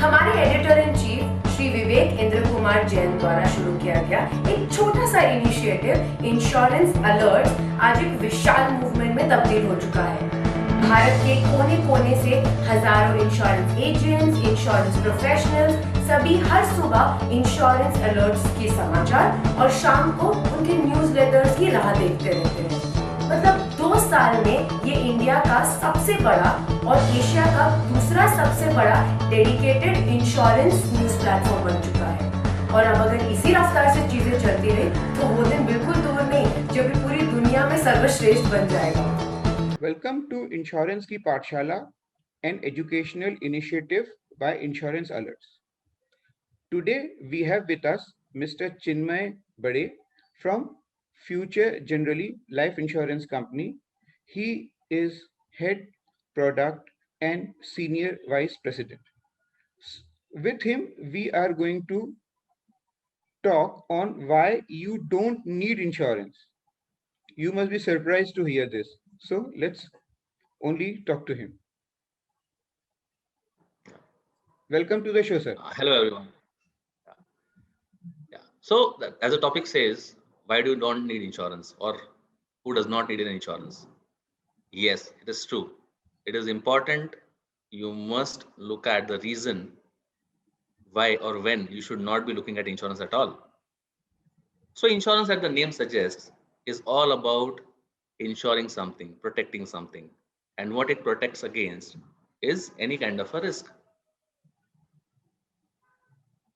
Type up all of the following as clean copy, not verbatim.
हमारे editor in chief Shri Vivek Indra Kumar Jain द्वारा शुरू किया गया एक छोटा सा इनिशिएटिव इंश्योरेंस अलर्ट आज एक विशाल मूवमेंट में तब्दील हो चुका है। भारत के कोने कोने से हजारों इंश्योरेंस एजेंट्स, इंश्योरेंस प्रोफेशनल्स सभी हर सुबह इंश्योरेंस अलर्ट्स के समाचार और शाम को उनके न्यूज़लेटर्स की राह देखते रहते हैं। मतलब 2 साल में ये इंडिया का सबसे बड़ा और एशिया का दूसरा सबसे बड़ा डेडिकेटेड इंश्योरेंस न्यूज़ प्लेटफॉर्म बन चुका है। और अब अगर इसी रफ्तार से चीजें चलती रही तो वो दिन बिल्कुल दूर नहीं जब ये पूरी दुनिया में सर्वश्रेष्ठ बन जाएगा। Welcome to Insurance की पाठशाला, an educational initiative by Insurance Alerts. Today we have with us Mr. Chinmay Bade from Future Generali Life Insurance Company. He is Head Product and Senior Vice President. With him, we are going to talk on why you don't need insurance. You must be surprised to hear this. So let's only talk to him. Welcome to the show, sir. Hello, everyone. So, as the topic says, why do you don't need insurance, or who does not need an insurance? Yes, it is true. It is important. You must look at the reason why or when you should not be looking at insurance at all. So, insurance, as the name suggests, is all about insuring something, protecting something, and what it protects against is any kind of a risk.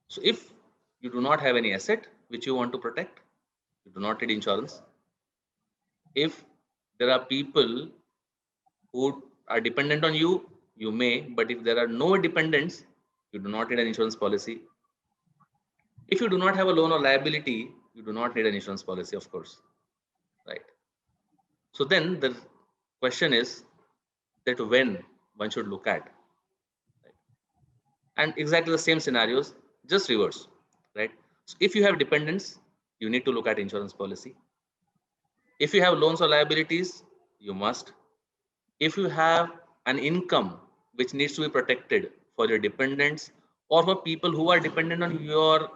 So, if you do not have any asset which you want to protect, you do not need insurance. If there are people who are dependent on you, you may, but if there are no dependents, you do not need an insurance policy. If you do not have a loan or liability, you do not need an insurance policy, of course, right? So then the question is that when one should look at, right? And exactly the same scenarios, just reverse, right? So if you have dependents, you need to look at insurance policy. If you have loans or liabilities, you must. If you have an income which needs to be protected for your dependents or for people who are dependent on your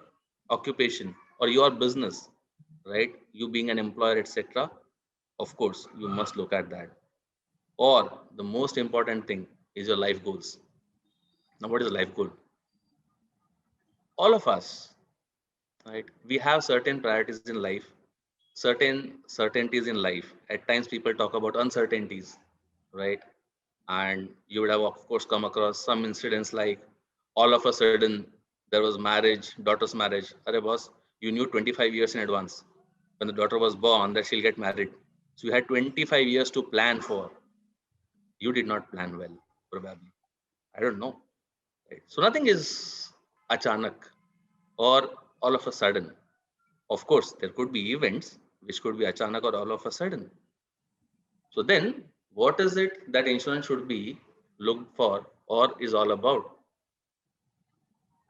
occupation or your business, right? You being an employer, etc. Of course, you must look at that. Or the most important thing is your life goals. Now, what is a life goal? All of us, right? We have certain priorities in life, certain certainties in life. At times, people talk about uncertainties, right? And you would have, of course, come across some incidents like all of a sudden there was marriage, daughter's marriage. Arre boss, you knew 25 years in advance when the daughter was born that she'll get married. So you had 25 years to plan for. You did not plan well, probably. I don't know. Right? So nothing is achanak or all of a sudden. Of course, there could be events which could be achanak or all of a sudden. So then, what is it that insurance should be looked for or is all about?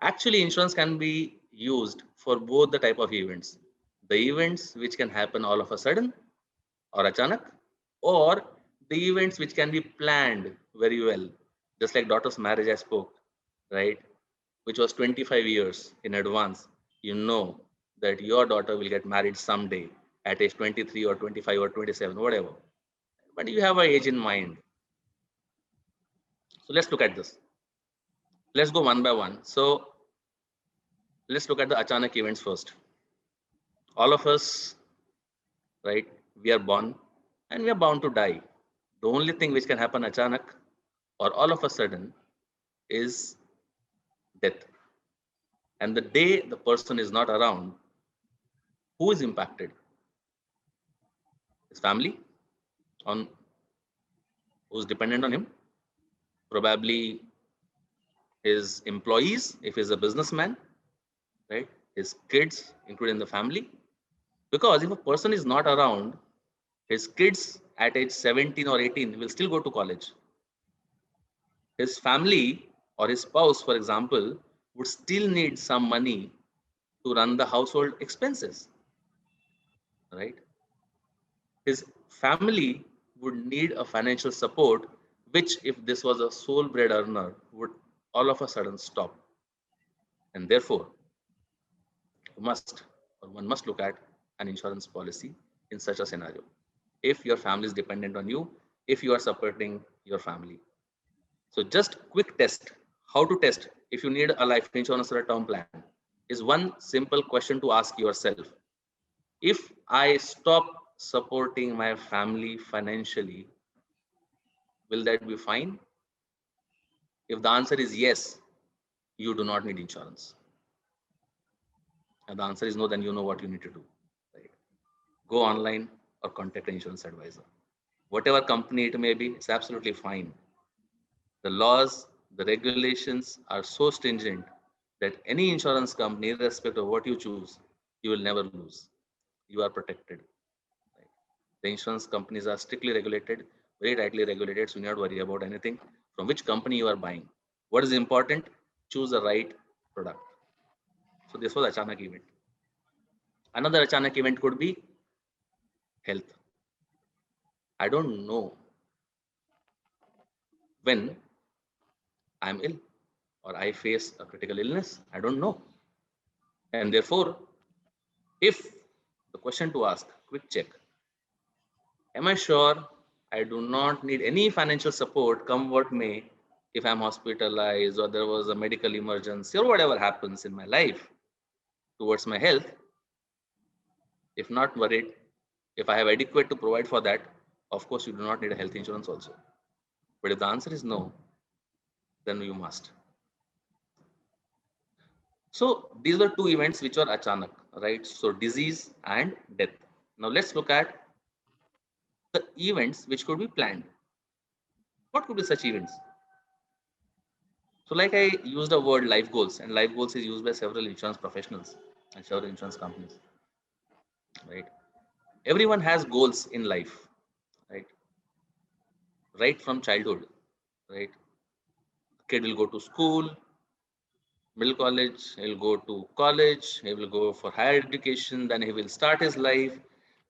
Actually, insurance can be used for both the type of events. The events which can happen all of a sudden or achanak, or the events which can be planned very well, just like daughter's marriage I spoke, right? Which was 25 years in advance. You know that your daughter will get married someday at age 23 or 25 or 27, whatever. But you have an age in mind. So let's look at this. Let's go one by one. So let's look at the achanak events first. All of us, right, we are born and we are bound to die. The only thing which can happen achanak or all of a sudden is death. And the day the person is not around, who is impacted? His family, on who's dependent on him, probably his employees, if he's a businessman, right? His kids, including the family. Because if a person is not around, his kids at age 17 or 18 will still go to college. His family or his spouse, for example, would still need some money to run the household expenses, right? His family would need a financial support, which if this was a sole bread earner, would all of a sudden stop. And therefore, one must look at an insurance policy in such a scenario. If your family is dependent on you, if you are supporting your family. So just quick test, how to test if you need a life insurance or a term plan is one simple question to ask yourself. If I stop supporting my family financially, will that be fine? If the answer is yes, you do not need insurance. And the answer is no, then you know what you need to do. Right? Go online or contact an insurance advisor. Whatever company it may be, it's absolutely fine. The laws, the regulations are so stringent that any insurance company, irrespective of what you choose, you will never lose. You are protected. Right? The insurance companies are strictly regulated, very tightly regulated, so you not worry about anything from which company you are buying. What is important? Choose the right product. So this was Achanak event. Another Achanak event could be health. I don't know when I'm ill or I face a critical illness. I don't know. And therefore, if the question to ask, quick check, am I sure I do not need any financial support, come what may, if I'm hospitalized or there was a medical emergency or whatever happens in my life towards my health? If not worried, if I have adequate to provide for that, of course, you do not need a health insurance also. But if the answer is no, then you must. So these were two events which were achanak, right? So disease and death. Now let's look at the events which could be planned. What could be such events? So like I used the word life goals, and life goals is used by several insurance professionals and several insurance companies, right? Everyone has goals in life, right? Right from childhood, right? Kid will go to school, middle college, he'll go to college, he will go for higher education, then he will start his life.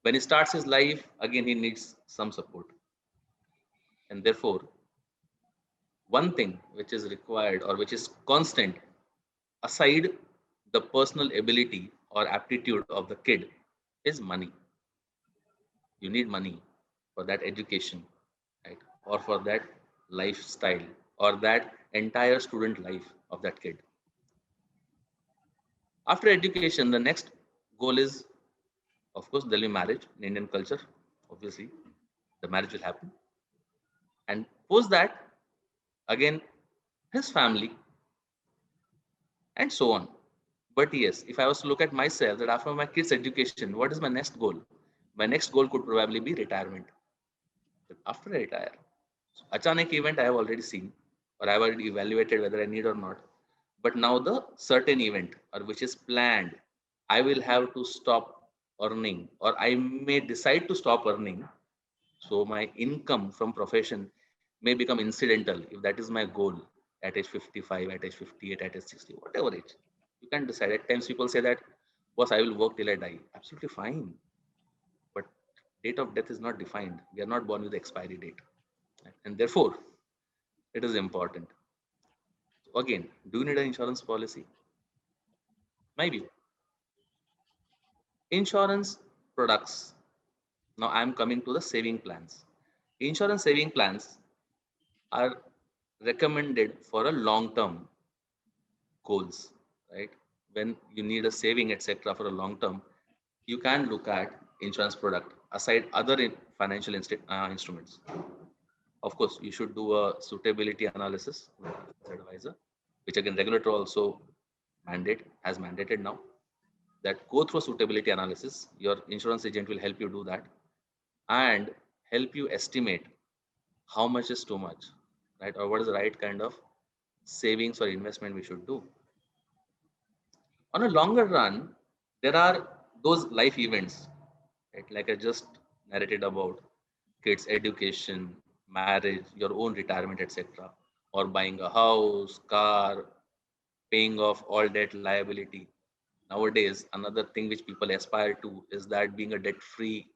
When he starts his life, again, he needs some support. And therefore, one thing which is required or which is constant, aside the personal ability or aptitude of the kid, is money. You need money for that education, right? Or for that lifestyle or that entire student life of that kid. After education, the next goal is, of course, there'll be marriage in Indian culture. Obviously, the marriage will happen. And post that, again, his family, and so on. But yes, if I was to look at myself, that after my kids' education, what is my next goal? My next goal could probably be retirement. But after I retire, so Achanak event I have already seen, or I have already evaluated whether I need or not. But now the certain event, or which is planned, I will have to stop earning, or I may decide to stop earning. So my income from profession may become incidental if that is my goal at age 55, at age 58, at age 60, whatever age. You can decide. At times people say that, boss, I will work till I die. Absolutely fine. But date of death is not defined. We are not born with the expiry date. And therefore, it is important. So again, do you need an insurance policy? My view. Insurance products. Now I am coming to the saving plans. Insurance saving plans are recommended for a long term goals, right? When you need a saving, etc., for a long term, you can look at insurance product aside other financial instruments. Of course, you should do a suitability analysis with an advisor, which again regulator also has mandated now, that go through suitability analysis. Your insurance agent will help you do that and help you estimate how much is too much, right? Or what is the right kind of savings or investment we should do. On a longer run, there are those life events, right? Like I just narrated about kids' education, marriage, your own retirement, etc., or buying a house, car, paying off all debt liability. Nowadays, another thing which people aspire to is that being a debt-free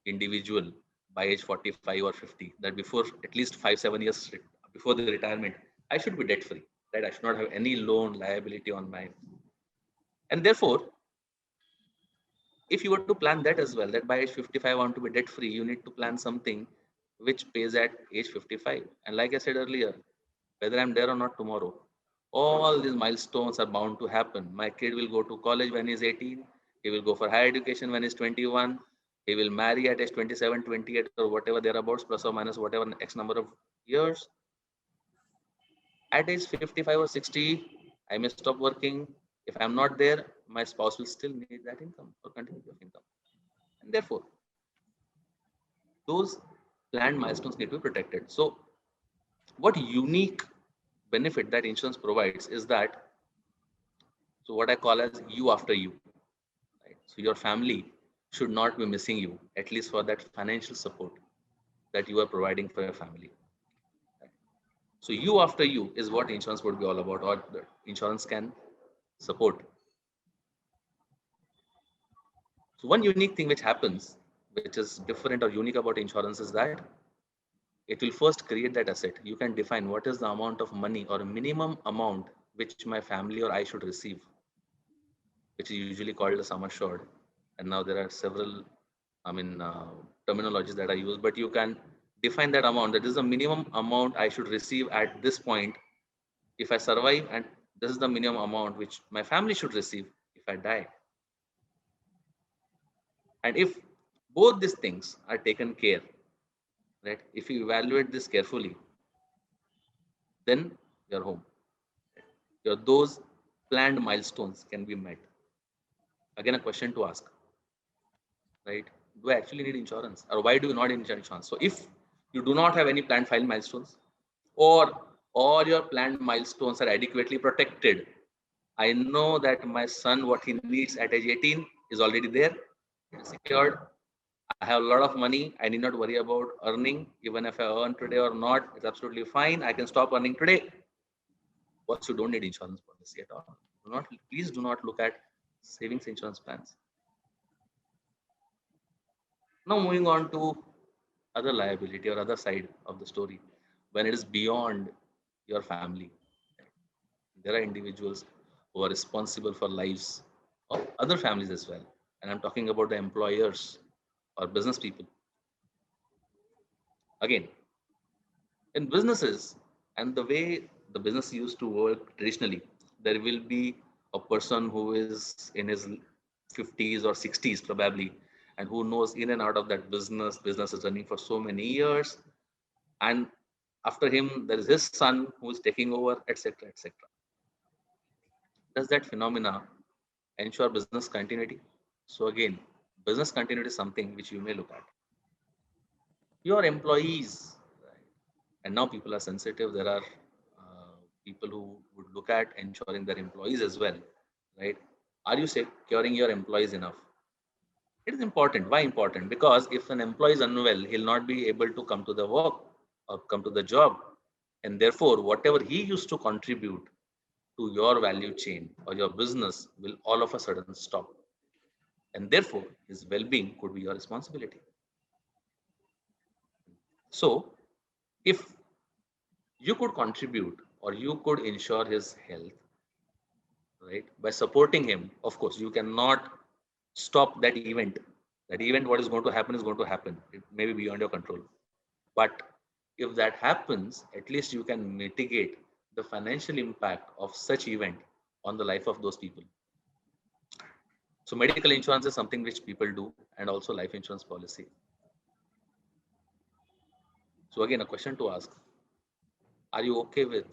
individual by age 45 or 50, that before at least 5-7 years before the retirement, I should be debt-free, right? I should not have any loan liability on my And therefore, if you were to plan that as well, that by age 55 I want to be debt free, you need to plan something which pays at age 55. And like I said earlier, whether I'm there or not tomorrow, all these milestones are bound to happen. My kid will go to college when he's 18. He will go for higher education when he's 21. He will marry at age 27, 28 or whatever thereabouts, plus or minus whatever X number of years. At age 55 or 60, I may stop working. If I'm not there, my spouse will still need that income or continuity of income. And therefore, those planned milestones need to be protected. So what unique benefit that insurance provides is that, so what I call as you after you, right? So your family should not be missing you, at least for that financial support that you are providing for your family. Right? So you after you is what insurance would be all about, or the insurance can support. So one unique thing which happens, which is different or unique about insurance, is that it will first create that asset. You can define what is the amount of money or minimum amount which my family or I should receive, which is usually called a sum assured. And now there are several, terminologies that are used, but you can define that amount. That is the minimum amount I should receive at this point if I survive, and this is the minimum amount which my family should receive if I die. And if both these things are taken care, right? If you evaluate this carefully, then you're home. Those planned milestones can be met. Again, a question to ask, right? Do I actually need insurance, or why do you not need insurance? So if you do not have any planned file milestones, or all your planned milestones are adequately protected, I know that my son, what he needs at age 18 is already there, it's secured. I have a lot of money. I need not worry about earning. Even if I earn today or not, it's absolutely fine. I can stop earning today. But you don't need insurance policy at all. Please do not look at savings insurance plans. Now moving on to other liability or other side of the story, when it is beyond your family. There are individuals who are responsible for lives of other families as well. And I'm talking about the employers or business people. Again, in businesses and the way the business used to work traditionally, there will be a person who is in his 50s or 60s probably, and who knows in and out of that business is running for so many years, and after him there is his son who is taking over, etc., etc. Does that phenomena ensure business continuity? So again, business continuity is something which you may look at. Your employees, right? And now people are sensitive. There are people who would look at ensuring their employees as well, right? Are you securing your employees enough? It is important. Why important? Because if an employee is unwell, he'll not be able to come to the work or come to the job. And therefore, whatever he used to contribute to your value chain or your business will all of a sudden stop. And therefore, his well-being could be your responsibility. So, if you could contribute or you could ensure his health, right, by supporting him, of course, you cannot stop that event. That event, what is going to happen is going to happen. It may be beyond your control. But if that happens, at least you can mitigate the financial impact of such event on the life of those people. So medical insurance is something which people do, and also life insurance policy. So again, a question to ask: are you okay with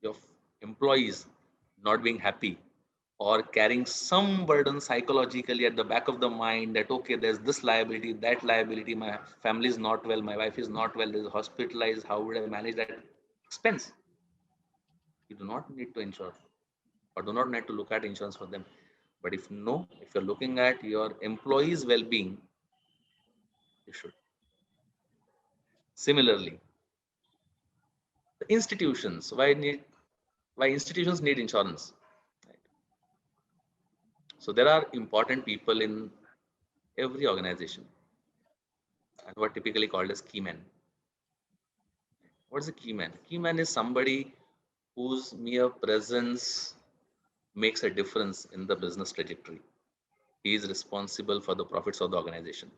your employees not being happy or carrying some burden psychologically at the back of the mind that, okay, there's this liability, that liability, my family is not well, my wife is not well, there's hospitalized, how would I manage that expense? You do not need to insure or do not need to look at insurance for them. But if you're looking at your employees' well-being, you should. Similarly, the institutions, why institutions need insurance? Right? So there are important people in every organization, and what typically called as key men. What is a key man? Key man is somebody whose mere presence makes a difference in the business trajectory. He is responsible for the profits of the organization.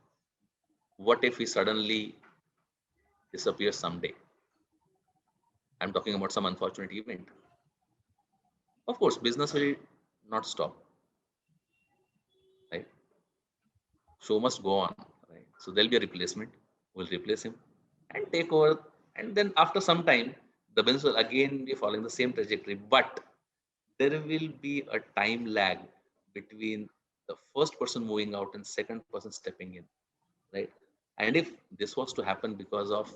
What if he suddenly disappears someday? I'm talking about some unfortunate event. Of course, business will not stop, right? Show must go on, right? So there'll be a replacement. We'll replace him and take over. And then after some time, the business will again be following the same trajectory. But there will be a time lag between the first person moving out and second person stepping in, right? And if this was to happen because of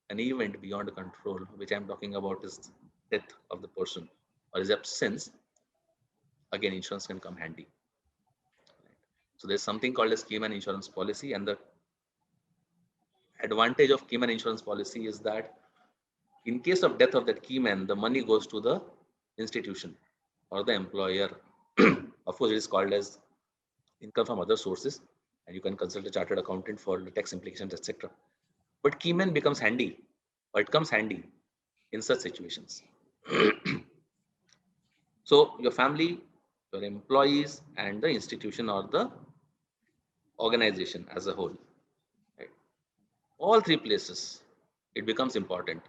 an event beyond control, which I'm talking about is death of the person or his absence, again, insurance can come handy. So there's something called as keyman insurance policy, and the advantage of keyman insurance policy is that in case of death of that keyman, the money goes to the institution or the employer. Of course, it is called as income from other sources, and you can consult a chartered accountant for the tax implications, etc. But keyman becomes handy, or it comes handy in such situations. So your family, your employees, and the institution or the organization as a whole, right? All three places, it becomes important.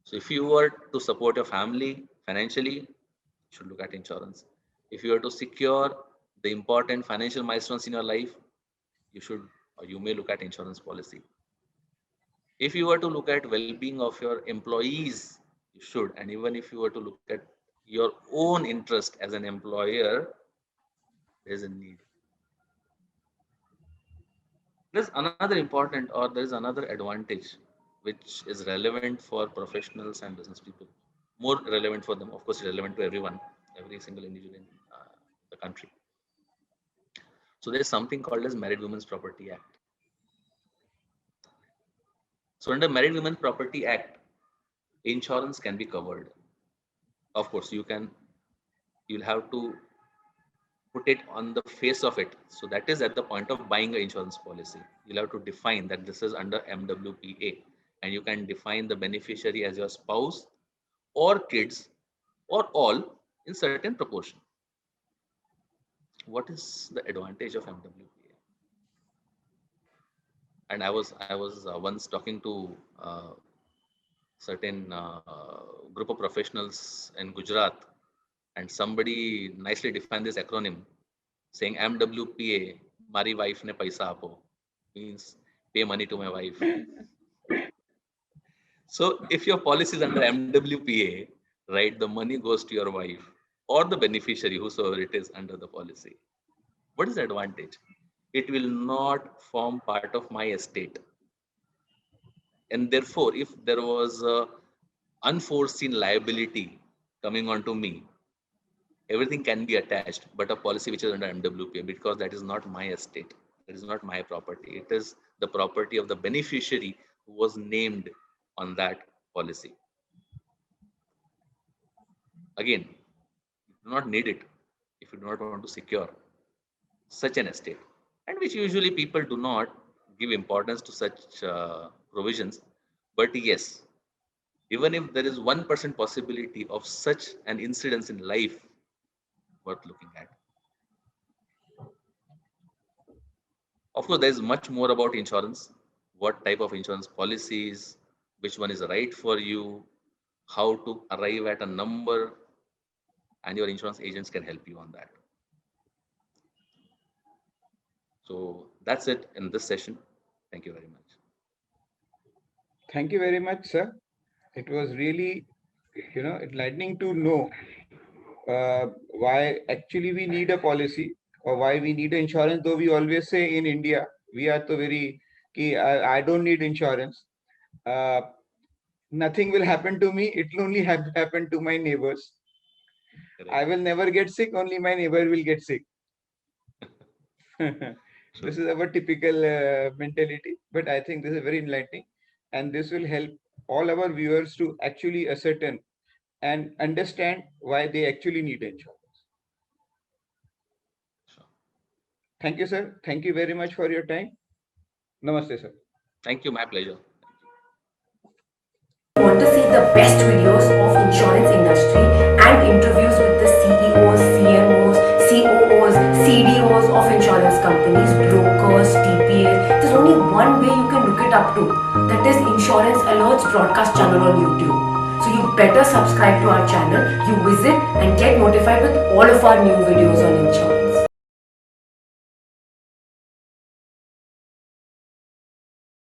So if you were to support your family financially, you should look at insurance. If you are to secure the important financial milestones in your life, you should, or you may look at insurance policy. If you were to look at well-being of your employees, you should. And even if you were to look at your own interest as an employer, there's a need. There's another important, or there's another advantage which is relevant for professionals and business people. More relevant for them, of course, relevant to everyone, every single individual in the country. So there's something called as Married Women's Property Act. So under Married Women's Property Act, insurance can be covered. Of course, you'll have to put it on the face of it. So that is at the point of buying an insurance policy. You'll have to define that this is under MWPA, and you can define the beneficiary as your spouse or kids or all in certain proportion. What is the advantage of MWPA? And I was once talking to certain group of professionals in Gujarat, and somebody nicely defined this acronym, saying MWPA, Mari wife ne paisa apo, means pay money to my wife. So if your policy is under MWPA, right, the money goes to your wife or the beneficiary, whosoever it is under the policy. What is the advantage? It will not form part of my estate. And therefore, if there was a unforeseen liability coming onto me, everything can be attached, but a policy which is under MWPA, because that is not my estate, that is not my property. It is the property of the beneficiary who was named on that policy. Again, you do not need it if you do not want to secure such an estate, and which usually people do not give importance to such provisions. But yes, even if there is 1% possibility of such an incidence in life, worth looking at. Of course, there is much more about insurance, what type of insurance policies, which one is right for you, how to arrive at a number, and your insurance agents can help you on that. So that's it in this session. Thank you very much. Thank you very much, sir. It was really, enlightening to know why actually we need a policy or why we need insurance. Though we always say in India, we are so very, I don't need insurance. Nothing will happen to me. It will only happen to my neighbors. Correct. I will never get sick. Only my neighbor will get sick. This is our typical mentality, but I think this is very enlightening, and this will help all our viewers to actually ascertain and understand why they actually need insurance. Sure. Thank you, sir. Thank you very much for your time. Namaste, sir. Thank you. My pleasure. Want to see the best videos of insurance industry and interviews with the CEOs, CMOs, companies, brokers, TPAs. There's only one way you can look it up to. That is Insurance Alerts broadcast channel on YouTube. So you better subscribe to our channel. You visit and get notified with all of our new videos